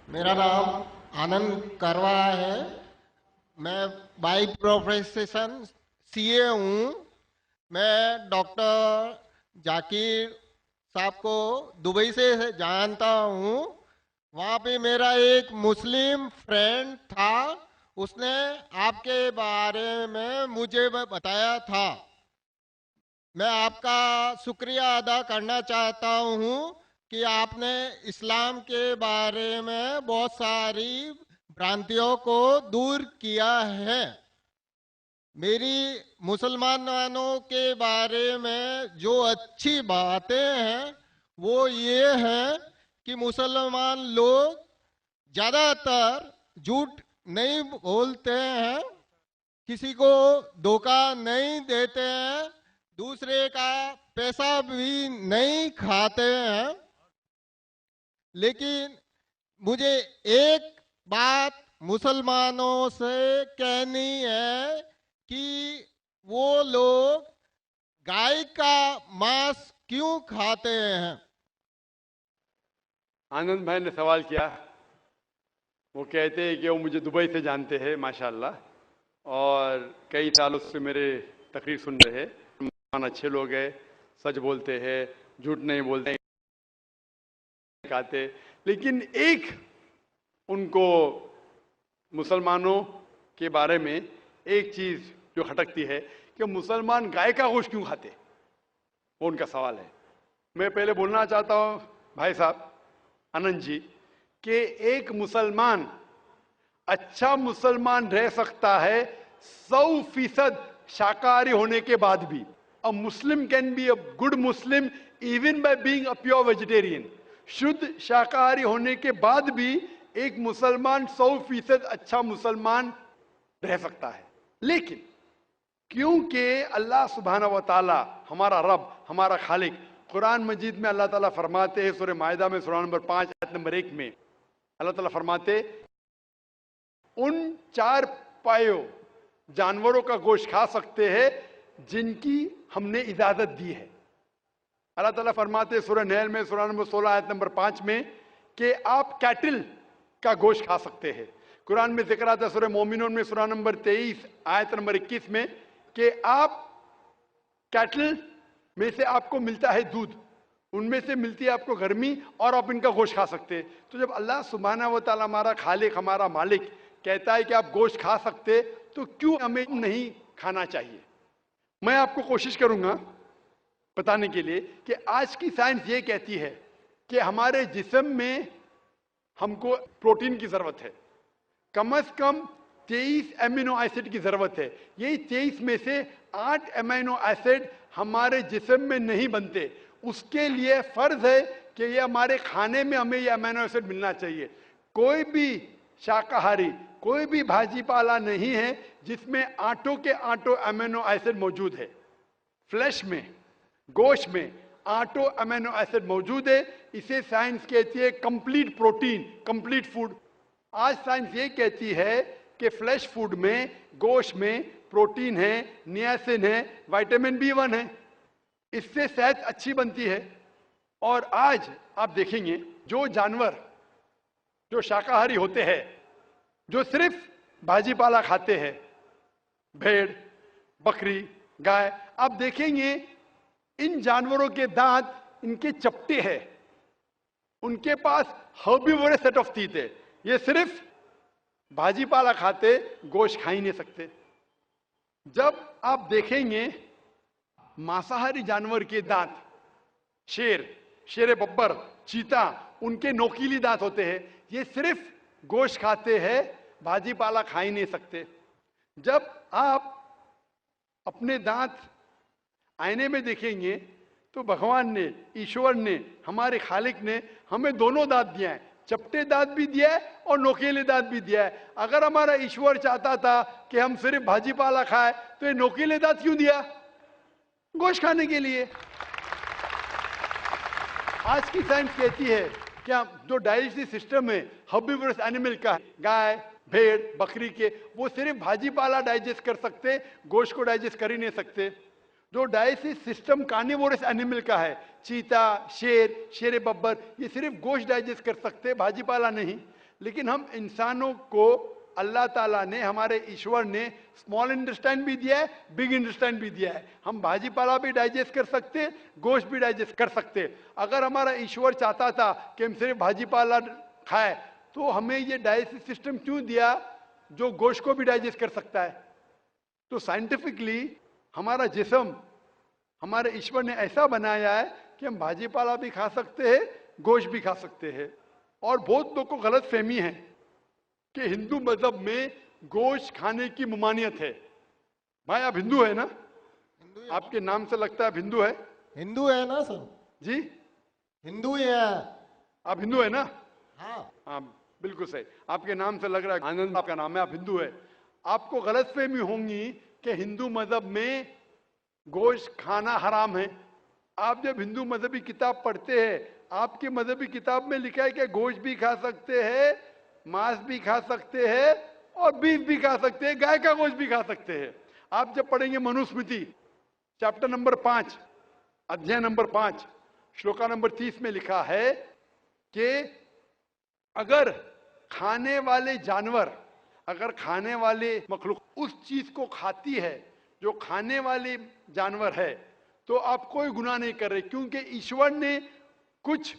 मेरा नाम आनंद करवा है। मैं बाई प्रोफेशन सीए हूँ। मैं डॉक्टर जाकिर साहब को दुबई से जानता हूँ। वहाँ पे मेरा एक मुस्लिम फ्रेंड था। उसने आपके बारे में मुझे बताया था। मैं आपका शुक्रिया अदा करना चाहता हूँ कि आपने इस्लाम के बारे में बहुत सारी भ्रांतियों को दूर किया है। मेरी मुसलमानों के बारे में जो अच्छी बातें हैं वो ये है कि मुसलमान लोग ज़्यादातर झूठ नहीं बोलते हैं, किसी को धोखा नहीं देते हैं, दूसरे का पैसा भी नहीं खाते हैं। लेकिन मुझे एक बात मुसलमानों से कहनी है कि वो लोग गाय का मांस क्यों खाते हैं। आनंद भाई ने सवाल किया। वो कहते हैं कि वो मुझे दुबई से जानते हैं माशाल्लाह, और कई सालों से मेरे तकरीर सुन रहे हैं। मुसलमान अच्छे लोग हैं, सच बोलते हैं, झूठ नहीं बोलते, खाते। लेकिन एक उनको मुसलमानों के बारे में एक चीज जो खटकती है कि मुसलमान गाय का गोश्त क्यों खाते, वो उनका सवाल है। मैं पहले बोलना चाहता हूं भाई साहब आनंद जी कि एक मुसलमान अच्छा मुसलमान रह सकता है 100% शाकाहारी होने के बाद भी। A Muslim can be a good Muslim even by being a pure vegetarian. शुद्ध शाकाहारी होने के बाद भी एक मुसलमान 100% अच्छा मुसलमान रह सकता है। लेकिन क्योंकि अल्लाह सुब्हाना व ताला हमारा रब, हमारा खालिक, कुरान मजीद में अल्लाह ताला फरमाते हैं, सूरह मायदा में सूरा नंबर 5 आयत नंबर 1 में अल्लाह ताला फरमाते, उन 4 पायों जानवरों का गोश्त खा सकते हैं जिनकी हमने इजाजत दी है। अल्लाह ताला फरमाते सूरह नहल में सूरा नंबर 16 आयत नंबर 5 में कि आप कैटिल का गोश्त खा सकते हैं। कुरान में जिक्र आता है सूरह मोमिनून में सूरा नंबर 23 आयत नंबर 21 में कि आप कैटल में से आपको मिलता है दूध, उनमें से मिलती है आपको गर्मी, और आप इनका गोश्त खा सकते हैं। तो जब अल्लाह सुब्हाना व तआला हमारा खालिक, हमारा मालिक कहता है कि आप गोश्त खा सकते, तो क्यों हमें नहीं खाना चाहिए। मैं आपको कोशिश करूंगा बताने के लिए कि आज की साइंस ये कहती है कि हमारे जिस्म में हमको प्रोटीन की जरूरत है, कम से कम 23 एमिनो एसिड की जरूरत है। यही 23 में से 8 एमिनो एसिड हमारे जिस्म में नहीं बनते। उसके लिए फर्ज है कि ये हमारे खाने में हमें ये अमीनो एसिड मिलना चाहिए। कोई भी शाकाहारी, कोई भी भाजी पाला नहीं है जिसमें आटों के आटो अमीनो एसिड मौजूद है। फ्लैश में, गोश्त में आटो अमीनो एसिड मौजूद है। इसे साइंस कहती है कंप्लीट प्रोटीन, कंप्लीट फूड। आज साइंस ये कहती है कि फ्लैश फूड में, गोश्त में प्रोटीन है, नियासिन है, विटामिन B1 है। इससे सेहत अच्छी बनती है। और आज आप देखेंगे जो जानवर जो शाकाहारी होते हैं, जो सिर्फ भाजी पाला खाते हैं, भेड़, बकरी, गाय, आप देखेंगे इन जानवरों के दांत इनके चपटे हैं, उनके पास हर्बीवोरस सेट ऑफ टीथ है। ये सिर्फ भाजी पाला खाते, गोश्त खा ही नहीं सकते। जब आप देखेंगे मांसाहारी जानवर के दांत, शेर, शेर बब्बर, चीता, उनके नोकीली दांत होते हैं। ये सिर्फ गोश्त खाते हैं, भाजी पाला खा ही नहीं सकते। जब आप अपने दांत आईने में देखेंगे तो भगवान ने, ईश्वर ने, हमारे खालिक ने हमें दोनों दांत दिया है, चपटे दांत भी दिया है और नोकीले दांत भी दिया है। अगर हमारा ईश्वर चाहता था कि हम सिर्फ भाजी पाला खाए तो ये नोकीले दांत क्यों दिया? गोश्त खाने के लिए। आज की साइंस कहती है कि जो डाइजेस्टिव सिस्टम है हर्बीवोरस एनिमल का, गाय, भेड़, बकरी के, वो सिर्फ भाजी पाला डाइजेस्ट कर सकते, गोश्त को डाइजेस्ट कर ही नहीं सकते। जो डाइजेस्टिव सिस्टम कार्निवोरस एनिमल का है, चीता, शेर, शेर बब्बर, ये सिर्फ गोश्त डाइजेस्ट कर सकते, भाजी पाला नहीं। लेकिन हम इंसानों को अल्लाह ताला ने, हमारे ईश्वर ने स्मॉल इंटेस्टाइन भी दिया है, बिग इंटेस्टाइन भी दिया है। हम भाजी पाला भी डाइजेस्ट कर सकते, गोश्त भी डाइजेस्ट कर सकते। अगर हमारा ईश्वर चाहता था कि हम सिर्फ भाजी पाला खाए, तो हमें ये डाइजेस्टिव सिस्टम क्यों दिया जो गोश्त को भी डाइजेस्ट कर सकता है? तो साइंटिफिकली हमारा जिस्म हमारे ईश्वर ने ऐसा बनाया है कि हम भाजी पाला भी खा सकते हैं, गोश्त भी खा सकते हैं। और बहुत लोगों को गलत फहमी है कि हिंदू मजहब में गोश्त खाने की ममानियत है। भाई आप हिंदू है ना? हिंदू है। आपके नाम से लगता है आप हिंदू है। हिंदू है ना सर? जी, हिंदू ही है। आप हिंदू है ना? हाँ। हाँ, बिल्कुल सही। आपके नाम से लग रहा है, आनंद आपका नाम है, आप हिंदू है। आपको गलतफहमी होंगी कि हिंदू मजहब में गोश्त खाना हराम है। आप जब हिंदू मजहबी किताब पढ़ते हैं, आपकी मजहबी किताब में लिखा है कि गोश्त भी खा सकते हैं, मांस भी खा सकते हैं और बीफ भी खा सकते हैं, गाय का गोश्त भी खा सकते हैं। आप जब पढ़ेंगे मनुस्मृति चैप्टर नंबर 5 अध्याय नंबर 5 श्लोका नंबर 30 में लिखा है कि अगर खाने वाले जानवर, अगर खाने वाले मखलूक उस चीज को खाती है जो खाने वाले जानवर है, तो आप कोई गुनाह नहीं कर रहे, क्योंकि ईश्वर ने कुछ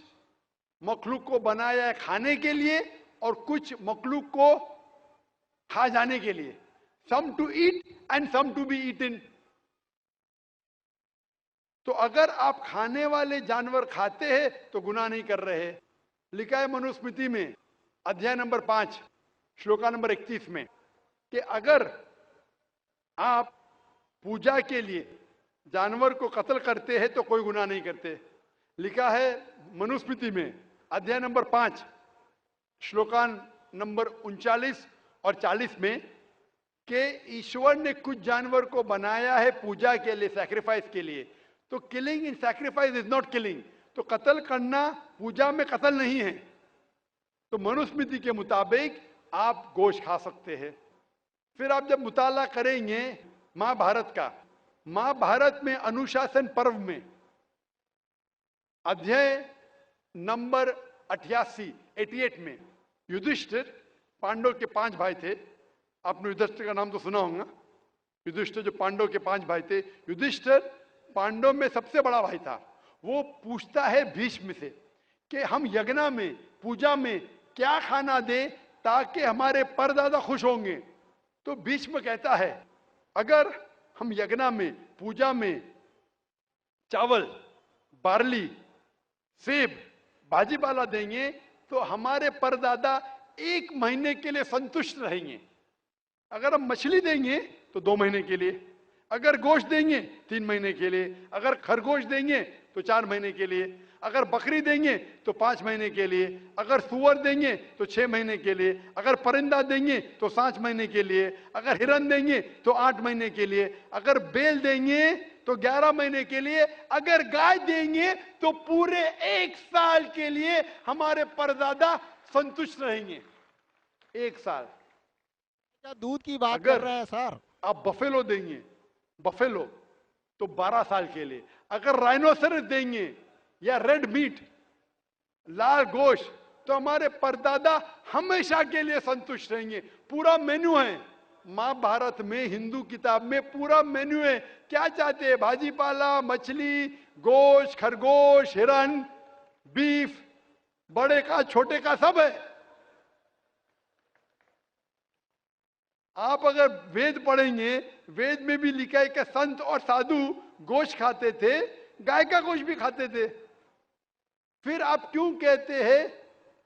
मखलूक को बनाया है खाने के लिए और कुछ मखलूक को खा जाने के लिए। Some to eat and some to be eaten. तो अगर आप खाने वाले जानवर खाते हैं तो गुनाह नहीं कर रहे। लिखा है मनुस्मृति में अध्याय नंबर 5 श्लोका नंबर 31 में कि अगर आप पूजा के लिए जानवर को कत्ल करते हैं तो कोई गुनाह नहीं करते। लिखा है मनुस्मृति में अध्याय नंबर 5 श्लोकान नंबर 39 और 40 में कि ईश्वर ने कुछ जानवर को बनाया है पूजा के लिए, सैक्रिफाइस के लिए। तो killing in sacrifice is not killing. तो कत्ल करना पूजा में कत्ल नहीं है। तो मनुस्मृति के मुताबिक आप गोश्त खा सकते हैं। फिर आप जब मुताला करेंगे महाभारत का, महाभारत में अनुशासन पर्व में अध्याय नंबर 88 में युधिष्ठिर, पांडव के 5 भाई थे। आपने युधिष्ठिर का नाम तो सुना होगा। युधिष्ठिर जो पांडव के 5 भाई थे, युधिष्ठिर पांडव में सबसे बड़ा भाई था। वो पूछता है भीष्म से कि हम यज्ञ में, पूजा में क्या खाना दे ताकि हमारे परदादा खुश होंगे। तो भीष्म कहता है अगर हम यज्ञ में, पूजा में चावल, बार्ली, सेब, भाजी पाला देंगे तो हमारे परदादा 1 महीने के लिए संतुष्ट रहेंगे। अगर हम मछली देंगे तो 2 महीने के लिए, अगर गोश्त देंगे 3 महीने के लिए, अगर खरगोश देंगे तो 4 महीने के लिए, अगर बकरी देंगे तो 5 महीने के लिए, अगर सुअर देंगे तो 6 महीने के लिए, अगर परिंदा देंगे तो 7 महीने के लिए, अगर हिरन देंगे तो 8 महीने के लिए, अगर बैल देंगे तो 11 महीने के लिए, अगर गाय देंगे तो पूरे 1 साल के लिए हमारे परदादा संतुष्ट रहेंगे। 1 साल। क्या दूध की बात कर रहे हैं सर? आप बफेलो देंगे, बफेलो तो 12 साल के लिए, अगर राइनोसरस देंगे या रेड मीट, लाल गोश्त, तो हमारे परदादा हमेशा के लिए संतुष्ट रहेंगे। पूरा मेन्यू है महाभारत में, हिंदू किताब में पूरा मेन्यू है। क्या चाहते हैं? भाजी पाला, मछली, गोश्त, खरगोश, हिरन, बीफ, बड़े का छोटे का सब है। आप अगर वेद पढ़ेंगे, वेद में भी लिखा है कि संत और साधु गोश्त खाते थे, गाय का गोश्त भी खाते थे। फिर आप क्यों कहते हैं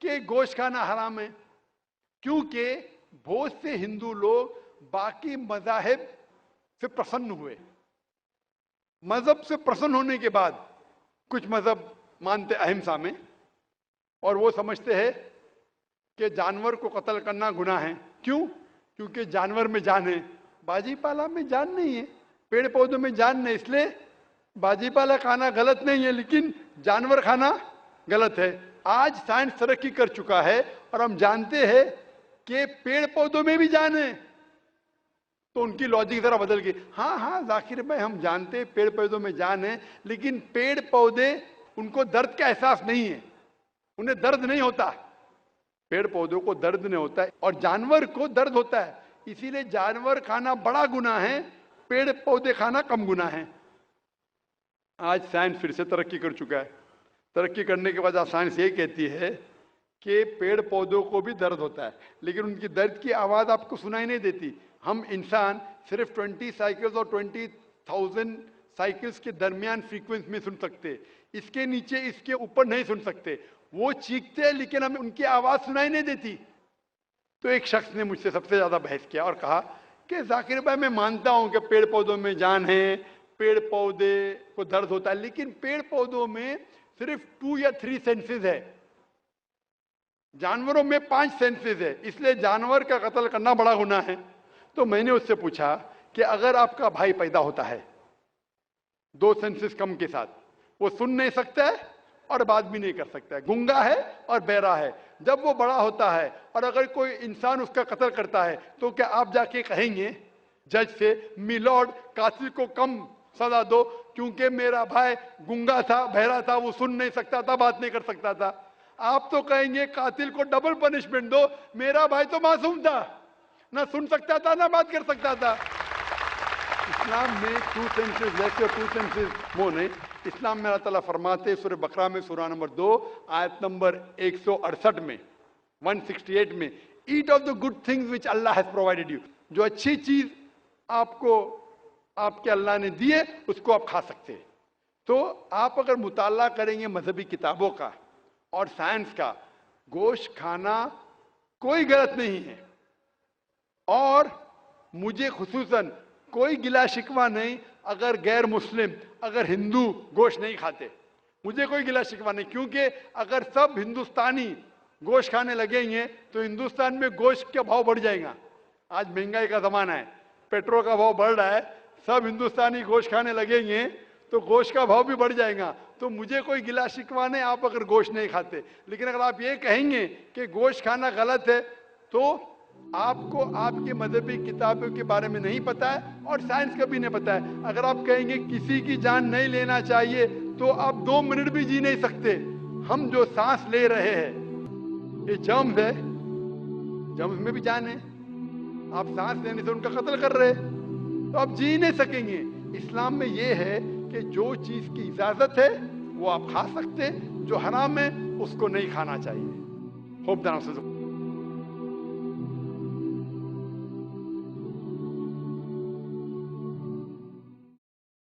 कि गोश्त खाना हराम है? क्योंकि बहुत से हिंदू लोग बाकी मजाहिब से प्रसन्न हुए। मजहब से प्रसन्न होने के बाद कुछ मजहब मानते अहिंसा में, और वो समझते हैं कि जानवर को कत्ल करना गुनाह है। क्यों? क्योंकि जानवर में जान है, बाजी पाला में जान नहीं है, पेड़ पौधों में जान नहीं, इसलिए बाजी पाला खाना गलत नहीं है, लेकिन जानवर खाना गलत है। आज साइंस तरक्की कर चुका है और हम जानते हैं कि पेड़ पौधों में भी जान है, तो उनकी लॉजिक जरा बदल गई। हाँ हाँ जाकिर भाई, हम जानते हैं पेड़ पौधों में जान है, लेकिन पेड़ पौधे, उनको दर्द का एहसास नहीं है, उन्हें दर्द नहीं होता। पेड़ पौधों को दर्द नहीं होता है और जानवर को दर्द होता है, इसीलिए जानवर खाना बड़ा गुनाह है, पेड़ पौधे खाना कम गुनाह है। आज साइंस फिर से तरक्की कर चुका है। तरक्की करने के बाद आज साइंस ये कहती है कि पेड़ पौधों को भी दर्द होता है, लेकिन उनकी दर्द की आवाज आपको सुनाई नहीं देती। हम इंसान सिर्फ 20 साइकिल्स और 20,000 साइकिल्स के दरमियान फ्रीक्वेंसी में सुन सकते, इसके नीचे इसके ऊपर नहीं सुन सकते। वो चीखते हैं लेकिन हमें उनकी आवाज सुनाई नहीं देती। तो एक शख्स ने मुझसे सबसे ज्यादा बहस किया और कहा कि जाकिर भाई, मैं मानता हूं कि पेड़ पौधों में जान है, पेड़ पौधे को दर्द होता है, लेकिन पेड़ पौधों में सिर्फ 2 या 3 सेंसेस है, जानवरों में 5 सेंसेस है, इसलिए जानवर का कत्ल करना बड़ा गुनाह है। तो मैंने उससे पूछा कि अगर आपका भाई पैदा होता है 2 सेंसेस कम के साथ, वो सुन नहीं सकता है और बात भी नहीं कर सकता है, गूंगा है और बहरा है, जब वो बड़ा होता है और अगर कोई इंसान उसका कत्ल करता है तो क्या आप जाके कहेंगे जज से, मिलॉर्ड कातिल को कम सजा दो क्योंकि मेरा भाई गूंगा था, बहरा था, वो सुन नहीं सकता था, बात नहीं कर सकता था? आप तो कहेंगे कातिल को डबल पनिशमेंट दो, मेरा भाई तो मासूम था, ना सुन सकता था ना बात कर सकता था। इस्लाम में 2 सेंसेस लेस और 2 सेंसेस मोर नहीं। इस्लाम में अल्लाह ताला फरमाते सूरह बकरा में सूरह नंबर 2 आयत नंबर 168 में 168 में, eat of the good things which Allah has provided you, जो अच्छी चीज आपको आपके अल्लाह ने दिए उसको आप खा सकते हैं। तो आप अगर मुताला करेंगे मजहबी किताबों का और साइंस का, गोश्त खाना कोई गलत नहीं है और मुझे खुसूसन कोई गिला शिकवा नहीं अगर गैर मुस्लिम, अगर हिंदू गोश्त नहीं खाते, मुझे कोई गिला शिकवा नहीं, क्योंकि अगर सब हिंदुस्तानी गोश्त खाने लगेंगे तो हिंदुस्तान में गोश्त का भाव बढ़ जाएगा। आज महंगाई का जमाना है, पेट्रोल का भाव बढ़ रहा है, सब हिंदुस्तानी गोश्त खाने लगेंगे तो गोश्त का भाव भी बढ़ जाएगा। तो मुझे कोई गिला शिकवा नहीं आप अगर गोश्त नहीं खाते, लेकिन अगर आप ये कहेंगे कि गोश्त खाना गलत है तो आपको आपके मजहबी किताबों के बारे में नहीं पता है और साइंस का भी नहीं पता है। अगर आप कहेंगे किसी की जान नहीं लेना चाहिए तो आप 2 मिनट भी जी नहीं सकते। हम जो सांस ले रहे हैं ये जर्म्स है, जर्म्स में भी जान है, आप सांस लेने से उनका कत्ल कर रहे हैं तो आप जी नहीं सकेंगे। इस्लाम में ये है कि जो चीज की इजाजत है वो आप खा सकते, जो हराम है उसको नहीं खाना चाहिए। Hope that answers